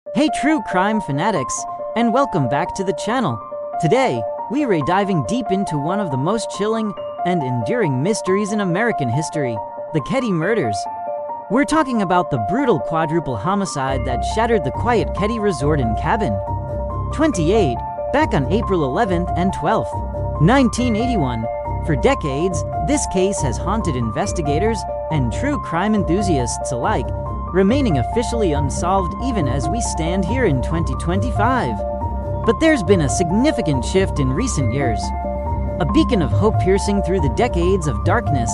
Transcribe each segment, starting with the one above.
Hey true crime fanatics, and welcome back to the channel. Today, we're diving deep into one of the most chilling and enduring mysteries in American history, the Keddie Murders. We're talking about the brutal quadruple homicide that shattered the quiet Keddie Resort and Cabin. 28, back on April 11th and 12th, 1981. For decades, this case has haunted investigators and true crime enthusiasts alike, remaining officially unsolved even as we stand here in 2025. But there's been a significant shift in recent years. A beacon of hope piercing through the decades of darkness,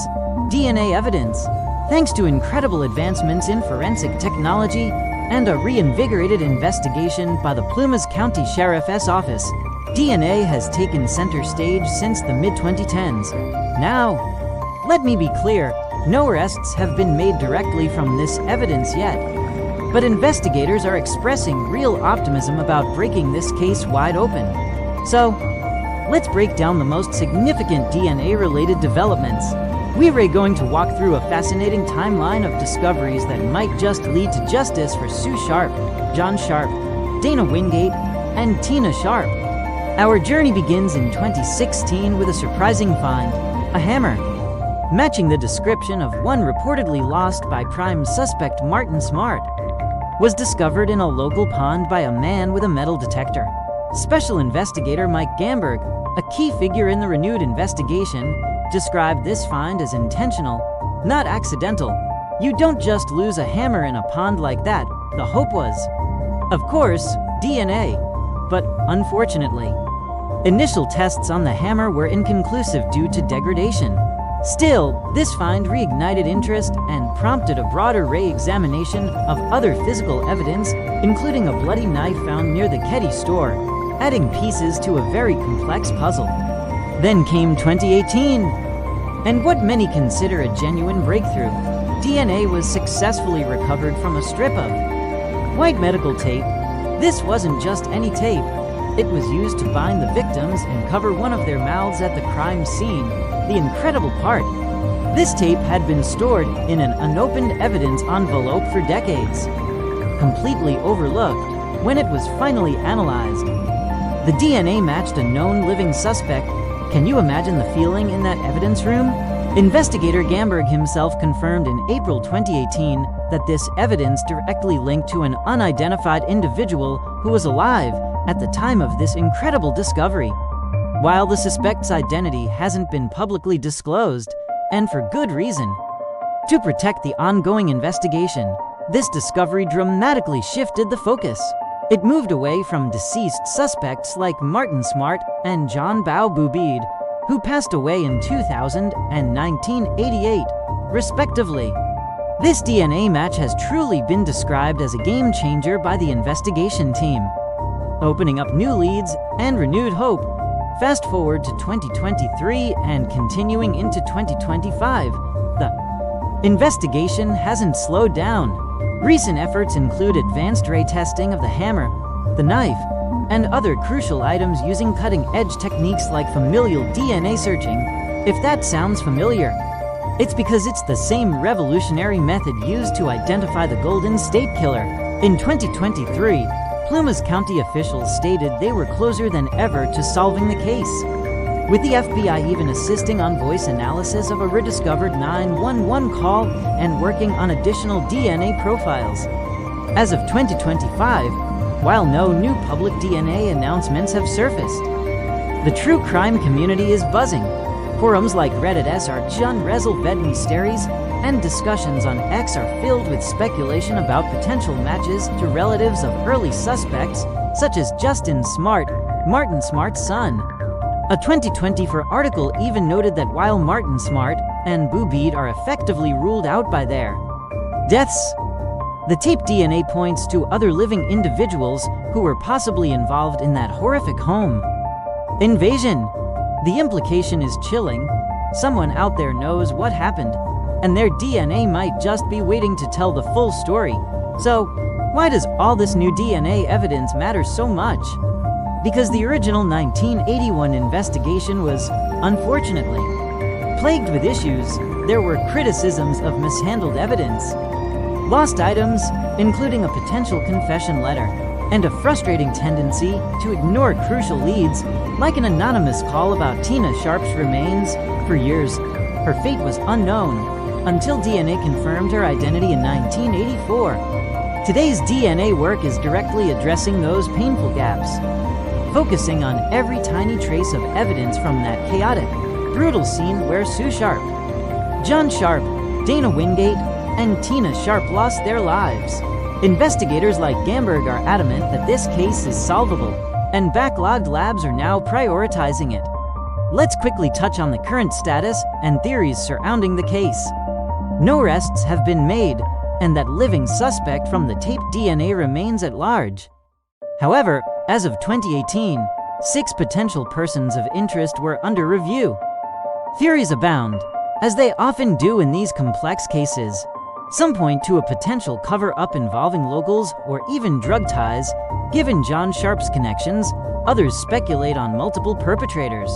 DNA evidence. Thanks to incredible advancements in forensic technology and a reinvigorated investigation by the Plumas County Sheriff's Office, DNA has taken center stage since the mid-2010s. Now, let me be clear, no arrests have been made directly from this evidence yet, but investigators are expressing real optimism about breaking this case wide open. So, let's break down the most significant DNA-related developments. We're going to walk through a fascinating timeline of discoveries that might just lead to justice for Sue Sharp, John Sharp, Dana Wingate, and Tina Sharp. Our journey begins in 2016 with a surprising find, a hammer, matching the description of one reportedly lost by prime suspect Martin Smart, was discovered in a local pond by a man with a metal detector. Special investigator Mike Gamberg, a key figure in the renewed investigation, described this find as intentional, not accidental. You don't just lose a hammer in a pond like that, the hope was, of course, DNA. But unfortunately, initial tests on the hammer were inconclusive due to degradation. Still, this find reignited interest and prompted a broader re-examination of other physical evidence, including a bloody knife found near the Keddie store, adding pieces to a very complex puzzle. Then came 2018, and what many consider a genuine breakthrough. DNA was successfully recovered from a strip of white medical tape. This wasn't just any tape. It was used to bind the victims and cover one of their mouths at the crime scene. The incredible part, this tape had been stored in an unopened evidence envelope for decades, completely overlooked. When it was finally analyzed, the DNA matched a known living suspect. Can you imagine the feeling in that evidence room? Investigator Gamberg himself confirmed in April 2018 that this evidence directly linked to an unidentified individual who was alive at the time of this incredible discovery. While the suspect's identity hasn't been publicly disclosed, and for good reason, to protect the ongoing investigation, this discovery dramatically shifted the focus. It moved away from deceased suspects like Martin Smart and John Boubeed, who passed away in 2000 and 1988, respectively. This DNA match has truly been described as a game changer by the investigation team, opening up new leads and renewed hope. Fast forward to 2023 and continuing into 2025, the investigation hasn't slowed down. Recent efforts include advanced ray testing of the hammer, the knife, and other crucial items using cutting-edge techniques like familial DNA searching. If that sounds familiar, it's because it's the same revolutionary method used to identify the Golden State Killer. In 2023, Plumas County officials stated they were closer than ever to solving the case, with the FBI even assisting on voice analysis of a rediscovered 911 call and working on additional DNA profiles. As of 2025, while no new public DNA announcements have surfaced, the true crime community is buzzing. Forums like Reddit are John Rezelved mysteries, and discussions on X are filled with speculation about potential matches to relatives of early suspects, such as Justin Smart, Martin Smart's son. A 2024 article even noted that while Martin Smart and Boubeed are effectively ruled out by their deaths, the tape DNA points to other living individuals who were possibly involved in that horrific home invasion. The implication is chilling. Someone out there knows what happened, and their DNA might just be waiting to tell the full story. So, why does all this new DNA evidence matter so much? Because the original 1981 investigation was, unfortunately, plagued with issues. There were criticisms of mishandled evidence, Lost items, including a potential confession letter, and a frustrating tendency to ignore crucial leads, like an anonymous call about Tina Sharp's remains. For years, her fate was unknown, until DNA confirmed her identity in 1984. Today's DNA work is directly addressing those painful gaps, focusing on every tiny trace of evidence from that chaotic, brutal scene where Sue Sharp, John Sharp, Dana Wingate, and Tina Sharp lost their lives. Investigators like Gamberg are adamant that this case is solvable, and backlogged labs are now prioritizing it. Let's quickly touch on the current status and theories surrounding the case. No arrests have been made, and that living suspect from the taped DNA remains at large. However, as of 2018, 6 potential persons of interest were under review. Theories abound, as they often do in these complex cases. Some point to a potential cover-up involving locals or even drug ties, given John Sharp's connections. Others speculate on multiple perpetrators,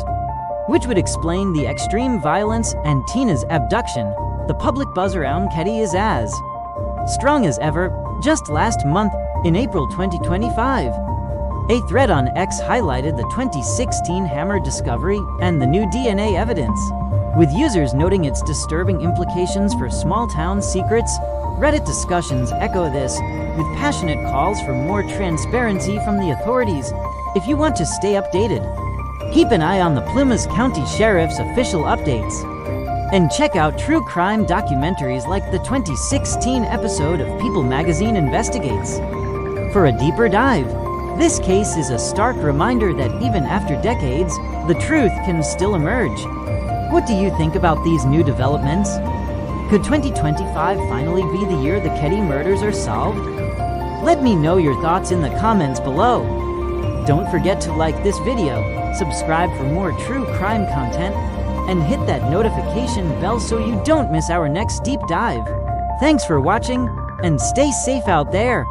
which would explain the extreme violence and Tina's abduction. The public buzz around Keddie is as strong as ever. Just last month, in April 2025, a thread on X highlighted the 2016 hammer discovery and the new DNA evidence, with users noting its disturbing implications for small-town secrets. Reddit discussions echo this, with passionate calls for more transparency from the authorities. If you want to stay updated, keep an eye on the Plumas County Sheriff's official updates, and check out true crime documentaries like the 2016 episode of People Magazine Investigates for a deeper dive. This case is a stark reminder that even after decades, the truth can still emerge. What do you think about these new developments? Could 2025 finally be the year the Keddie murders are solved? Let me know your thoughts in the comments below. Don't forget to like this video, subscribe for more true crime content, and hit that notification bell so you don't miss our next deep dive. Thanks for watching, and stay safe out there.